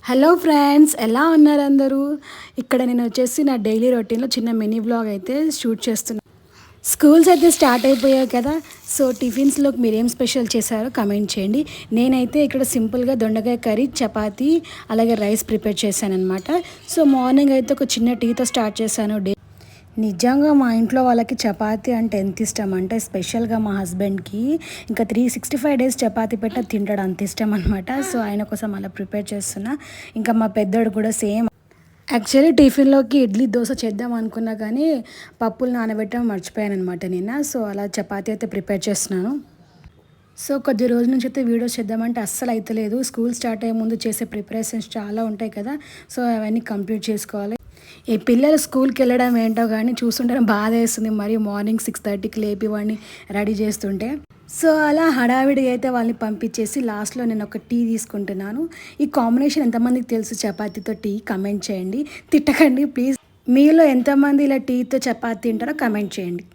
Hello friends, ఎలా ఉన్నారు అందరూ? ఇక్కడ నేను వచ్చేసి నా డైలీ రొటీన్లో చిన్న మినీ వ్లాగ్ అయితే షూట్ చేస్తున్నాను. స్కూల్స్ అయితే స్టార్ట్ అయిపోయాయి కదా. సో టిఫిన్స్లోకి మీరు ఏం స్పెషల్ చేశారో కమెంట్ చేయండి. నేనైతే ఇక్కడ సింపుల్గా దొండకాయ కర్రీ, చపాతీ, అలాగే రైస్ ప్రిపేర్ చేశాను అనమాట. సో మార్నింగ్ అయితే ఒక చిన్న టీతో స్టార్ట్ చేశాను డే. నిజంగా మా ఇంట్లో వాళ్ళకి చపాతీ అంటే ఎంత ఇష్టం అంటే, స్పెషల్గా మా హస్బెండ్కి ఇంకా 365 డేస్ చపాతీ పెట్టినా తింటాడు, అంత ఇష్టం అనమాట. సో ఆయన కోసం అలా ప్రిపేర్ చేస్తున్నా. ఇంకా మా పెద్దోడు కూడా సేమ్. యాక్చువల్లీ టిఫిన్లోకి ఇడ్లీ దోశ చేద్దాం అనుకున్నా కానీ పప్పులు నానబెట్టడం మర్చిపోయాను అనమాట నిన్న. సో అలా చపాతీ అయితే ప్రిపేర్ చేస్తున్నాను. సో కొద్ది రోజుల నుంచి అయితే వీడియోస్ చేద్దామంటే అస్సలు అయితలేదు. స్కూల్ స్టార్ట్ అయ్యే ముందు చేసే ప్రిపరేషన్స్ చాలా ఉంటాయి కదా. సో అవన్నీ కంప్లీట్ చేసుకోవాలి. ఈ పిల్లలు స్కూల్కి వెళ్ళడం ఏంటో కానీ చూస్తుంటే బాధ వేస్తుంది. మరి మార్నింగ్ 6:30కి లేపి వాడిని రెడీ చేస్తుంటే. సో అలా హడావిడిగా అయితే వాళ్ళని పంపించేసి లాస్ట్లో నేను ఒక టీ తీసుకుంటున్నాను. ఈ కాంబినేషన్ ఎంతమందికి తెలుసు చపాతీతో టీ? కమెంట్ చేయండి. తిట్టకండి ప్లీజ్. మీలో ఎంతమంది ఇలా టీతో చపాతీ తింటారో కమెంట్ చేయండి.